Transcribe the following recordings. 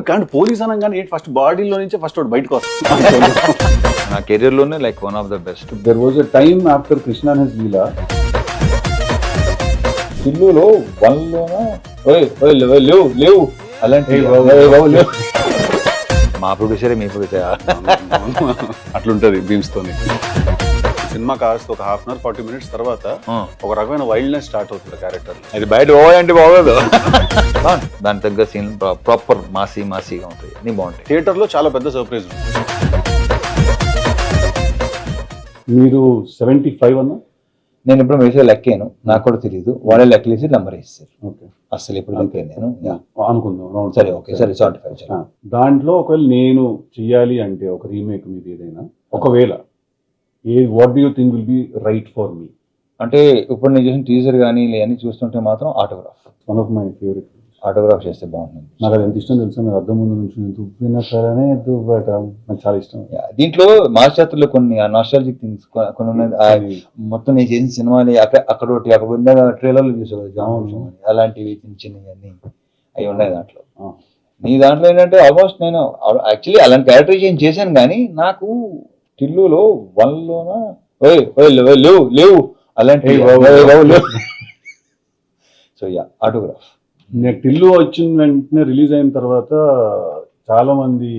కానీ పోలీస్ అనగానే ఫస్ట్ బాడీలో నుంచే ఫస్ట్ బయటకు వస్తుంది. నా కెరీర్ లోనే like one of the best. There was a time after Krishna and his Leela టిల్లులో లేవు లేవు అలాంటి మా ప్రొడ్యూసరే మీ ప్రొడ్యూసర్ అట్లుంటది బీమ్స్ తోని. సినిమా కాస్త ఒక హాఫ్ అన్ అవర్ 40 minutes తర్వాత ఒక రకమైన వైల్డ్నెస్ స్టార్ట్ అవుతుంది క్యారెక్టర్. అది బయట పోవాలంటే బాగోదు. దాని తగ్గ సీన్ ప్రాపర్ మాసీగా ఉంటాయి, అన్ని బాగుంటాయి. థియేటర్ లో చాలా పెద్ద సర్ప్రైజ్ ఉంది. మీరు 75 అన్నా? నేను ఇప్పుడు వేసే లెక్కాను, నాకు కూడా తెలియదు. వాళ్ళే లెక్కలేసి నెంబర్ వేస్తారు. ఓకే, అసలు ఇప్పుడు లెక్కాను నేను అనుకుందాం. సరే ఓకే సరే 75. దాంట్లో ఒకవేళ నేను చెయ్యాలి అంటే ఒక రీమేక్ మీద ఏదైనా, ఒకవేళ what do you think will be right for me? అంటే ఇప్పుడు నేను చేసిన టీజర్ కానీ ఇవన్నీ చూస్తుంటే మాత్రం autograph one of my favourite. Autograph చేస్తే బాగుంటుంది. నాకు అది ఎంత ఇష్టం తెలుసా, మీరు అద్దం ముందు నుంచి దువ్విన సరే దువ్వట నాకు చాలా ఇష్టం. దీంట్లో మాస్టర్లో కొన్ని నాస్టాలజిక్ థింగ్స్ కొన్ని ఉన్నాయి. మొత్తం నేను చేసిన సినిమాని అక్కడ ఒకటి అక్కడ ఉన్న ట్రైలర్లు చూసేవాళ్ళు జామ అలాంటివి చిన్న చిన్నవి అవి ఉన్నాయి దాంట్లో. నీ దాంట్లో ఏంటంటే ఆల్మోస్ట్ నేను యాక్చువల్లీ అలాంటి క్యారెక్టరైజేషన్ చేశాను, కానీ నాకు టిల్లులో వన్లోన లేవు అలాంటి. So ya autograph. నేను టిల్లు వచ్చిన వెంటనే రిలీజ్ అయిన తర్వాత చాలా మంది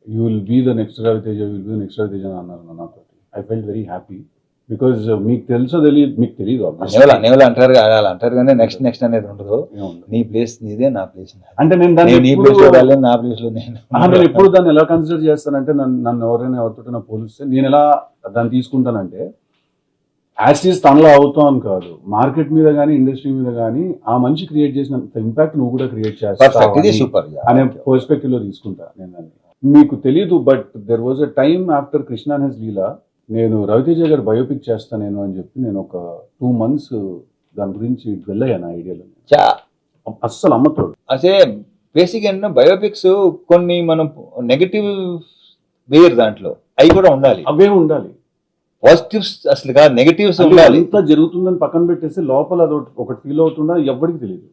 you will be the next Ravi Teja, will be the next Ravi Teja అని అన్నారు నాతో. I felt very happy because మీకు తెలుసో తెలియదు, మీకు తెలియదు అంటారు అంటారు కానీ నెక్స్ట్ అనేది ఉండదు. నీ ప్లేస్ నీదే, నా ప్లేస్ అంటే నేను నా ప్లేస్ లో నేను ఎప్పుడు దాన్ని ఎలా కన్సిడర్ చేస్తానంటే, నన్ను ఎవరైనా ఎవరితో నా పోలిస్తే నేను ఎలా దాన్ని తీసుకుంటానంటే, యాస్టీస్ తనలో అవుతాం కాదు, మార్కెట్ మీద కానీ ఇండస్ట్రీ మీద కానీ ఆ మనిషి క్రియేట్ చేసినంత ఇంపాక్ట్ నువ్వు కూడా క్రియేట్ చేస్తావు అనే పర్స్పెక్టివ్ లో తీసుకుంటా నేను దాన్ని. మీకు తెలీదు, but there was a time after Krishna and his Leela నేను రవితేజ గారు బయోపిక్ చేస్తా నేను అని చెప్పి నేను ఒక 2 months దాని గురించి వెళ్ళాను ఐడియాలో. అస్సలు అమ్మతోడు. అదే బేసిక్ ఏంటంటే బయోపిక్స్ కొన్ని మనం నెగటివ్ వేరు, దాంట్లో అవి కూడా ఉండాలి, అవే ఉండాలి. పాజిటివ్స్ అసలు కాదు, నెగటివ్స్ ఉండాలి. ఎంత జరుగుతుందని పక్కన పెట్టేసి లోపల అది ఒకటి ఫీల్ అవుతుందా ఎవరికి తెలియదు.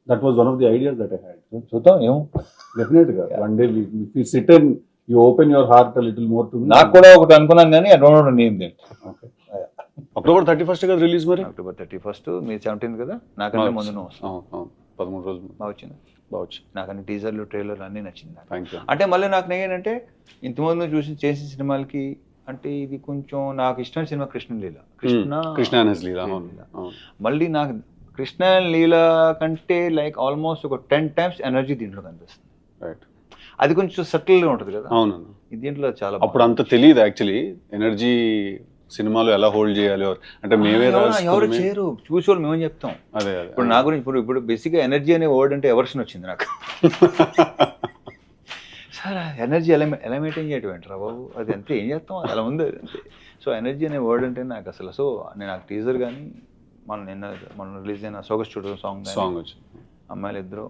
That was one of the ideas that I had. చూద్దాం ఏమో, డెఫినెట్ గా one day we sit and you open your heart a little more to me. నాకు కూడా ఒకటి అనుకున్నాను కానీ I don't know name that. Okay, October 31st కదా release. మరి October 31st మీ 17th కదా, నాకంటే ముందు 13 రోజులు బాగా వచ్చింది. బావచ్చు. నాకు అన్ని టీజర్లు ట్రైలర్లు అన్నీ నచ్చింది. Thank you. అంటే మళ్ళీ నాకు ఏంటంటే ఇంతకుముందు చేసిన సినిమాలకి అంటే ఇది కొంచెం నాకు ఇష్టమైన సినిమా కృష్ణ అండ్ హిస్ లీలా. మళ్ళీ నాకు కృష్ణ అండ్ లీలా కంటే లైక్ ఆల్మోస్ట్ ఒక 10 times ఎనర్జీ దీంట్లో కనిపిస్తుంది. రైట్, అది కొంచెం సటిల్ గా ఉంటుంది కదా. అవునన్నా, దీంట్లో చాలా అప్పుడు అంత తెలియదు యాక్చువల్లీ ఎనర్జీ సినిమాలో ఎలా హోల్డ్ చేయాలి అంటే మేమే ఎవరు చేయరు, చూసేవాళ్ళు మేమని చెప్తాం. అదే ఇప్పుడు నా గురించి ఇప్పుడు బేసిక్ గా ఎనర్జీ అనే వర్డ్ అంటే ఎవర్షన్ వచ్చింది నాకు. సార్ ఎనర్జీ ఎలా మెయింటైన్ చేయటం ఏంటరా బాబు, అది అంతే, ఏం చేస్తాం, అలా ఉంది అంతే. సో ఎనర్జీ అనే వర్డ్ అంటే నాకు అసలు, సో నేను నాకు టీజర్ కానీ మనం రిలీజ్ అయిన సోగస్ చూడడం సాంగ్ వచ్చింది, అమ్మాయిలు ఇద్దరు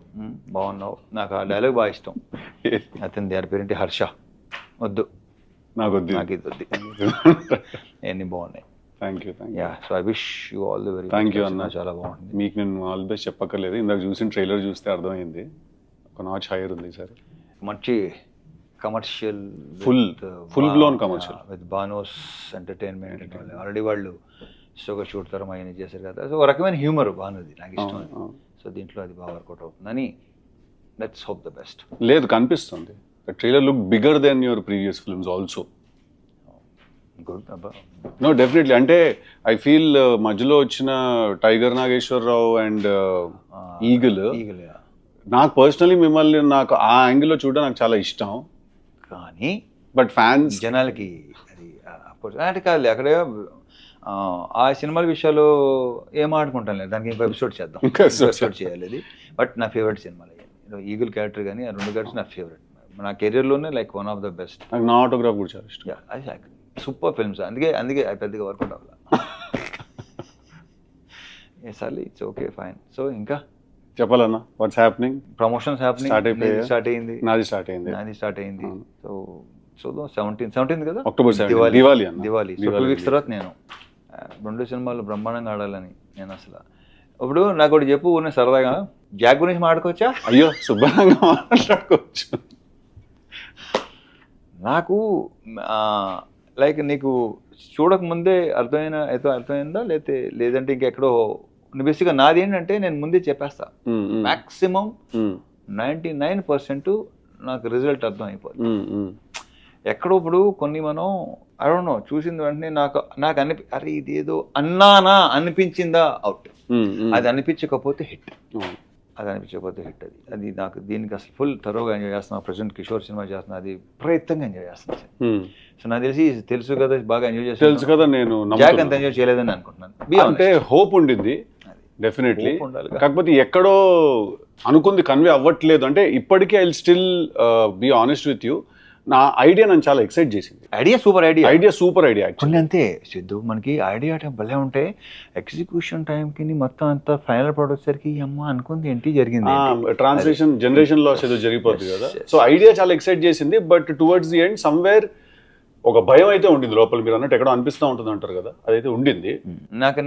బాగున్నావు, నాకు ఆ డైలాగ్ బాగా ఇష్టం. అతని దాని పేరేంటి, హర్ష, వద్దు నాకు ఇది వద్దు, అన్నీ బాగున్నాయి. Thank you. Yeah, so I wish you all the very. Thank you అన్న, చాలా బాగుంది. మీకు నేను ఆల్ ది బెస్ట్ చెప్పక్కర్లేదు, ఇందాక చూసిన ట్రైలర్ చూస్తే అర్థమైంది, ఒక నాచ్ హైయర్ ఉంది సార్. మంచి commercial, full blown commercial with బానోస్ ఎంటర్టైన్మెంట్. ఆల్రెడీ వాళ్ళు షోగా షూట్ తరం అవన్నీ చేశారు కదా, సో ఒక రకమైన హ్యూమర్ బాగున్నది, నాకు ఇష్టం. సో దీంట్లో అది బాగా వర్కౌట్ అవుతుందని లెట్స్ హోప్ ద బెస్ట్. లేదు, కనిపిస్తుంది. The trailer looked bigger than your previous films also. Good. No, definitely. అంటే ఐ ఫీల్ మధ్యలో వచ్చిన టైగర్ నాగేశ్వరరావు అండ్ ఈగల్ నాకు పర్సనలీ మిమ్మల్ని నాకు ఆ యాంగిల్లో చూడడం నాకు చాలా ఇష్టం, కానీ బట్ ఫ్యాన్స్ జనాలకి అది అంటే కాదు. అక్కడే ఆ సినిమాల విషయాలు ఏం ఆడుకుంటాను లేదు, దానికి ఇంకో ఎపిసోడ్ చేద్దాం, ఎపిసోడ్ చేయాలి అది. బట్ నా ఫేవరెట్ సినిమాలు ఈగల్ క్యారెక్టర్ కానీ ఆ 2 క్యారెక్టర్స్ నా ఫేవరెట్. నా కెరీర్లోనే like one of the best. నాకు నా ఆటోగ్రాఫ్ కూడా చాలా ఇష్టం. అది సూపర్ ఫిల్మ్స్, అందుకే పెద్దగా వర్కౌట్ అవ్వాలి. సార్లీ ఇట్స్ ఓకే ఫైన్. సో ఇంకా చెప్పాలన్నా, వాట్స్ హ్యాపెనింగ్? ప్రమోషన్స్ స్టార్ట్ అయింది, నాది స్టార్ట్ అయింది. సో చూద్దాం, 17th కదా, October 17th Diwali. So 2 weeks తర్వాత నేను 2 సినిమాలు బ్రహ్మాండంగా ఆడాలని నేను అసలు. ఇప్పుడు నాకు ఒకటి చెప్పు, సరదాగా జాక్ గురించి మాట్లాడుకోవచ్చా? అయ్యో శుభ్రంగా మాట్లాడుకోవచ్చు. నాకు లైక్ నీకు చూడకముందే అర్థమైందా లేదంటే ఇంకెక్కడో బేసిక్గా నాది ఏంటంటే నేను ముందే చెప్పేస్తా. మ్యాక్సిమం 99% నాకు రిజల్ట్ అర్థం అయిపోతుంది. ఎక్కడో ఇప్పుడు కొన్ని మనం ఐ డోంట్ నో చూసిన వెంటనే నాకు అరే ఇదేదో అన్నానా అనిపించిందా అవుట్, అది అనిపించకపోతే హిట్, అది నాకు దీనికి అసలు ఫుల్ తరోగా ఎంజాయ్ చేస్తున్నా. ప్రజెంట్ కిషోర్ సినిమా చేస్తున్నా, అది ప్రయత్నంగా ఎంజాయ్ చేస్తున్నా. సో నాకు తెలుసు కదా బాగా ఎంజాయ్ చేస్తాను. తెలుసు కదా, నేను జాక్ అంత ఎంజాయ్ చేయలేదని అనుకుంటున్నాను. అంటే హోప్ ఉండింది డెఫినెట్లీ, కాకపోతే ఎక్కడో అనుకుంది కన్వే అవ్వట్లేదు. అంటే ఇప్పటికీ I will still be honest with you, నా ఐడియా నన్ను చాలా ఎక్సైట్ చేసింది. Idea super idea actually. అంతే సిద్ధు, మనకి ఐడియా భలే ఉంటే ఎగ్జిక్యూషన్ టైంకి మొత్తం అంతా ఫైనల్ ప్రోడక్ట్ సరికి అమ్మ అనుకుంది ఏంటి జరిగింది, ట్రాన్స్లేషన్ జనరేషన్ లాస్ ఏదో జరిగిపోతుంది కదా. సో ఐడియా చాలా ఎక్సైట్ చేసింది, but towards the end somewhere ఒక భయం అయితే ఉండింది లోపల. మీరు అన్నట్టు ఎక్కడో అనిపిస్తూ ఉంటుంది అంటారు కదా, అదైతే ఉండింది.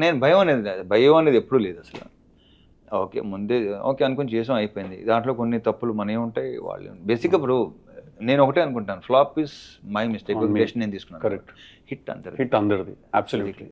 నేను భయం అనేది ఎప్పుడూ లేదు అసలు. ముందే అనుకుని చేసాం అయిపోయింది. దాంట్లో కొన్ని తప్పులు మనమే ఉంటాయి, వాళ్ళు బేసిక్గా. ఇప్పుడు నేను ఒకటే అనుకుంటాను, ఫ్లాప్ ఇస్ మై మిస్టేక్, నేను తీసుకున్నాను. కరెక్ట్. హిట్ అందరిది. హిట్ అందరిది, అబ్సల్యూట్లీ.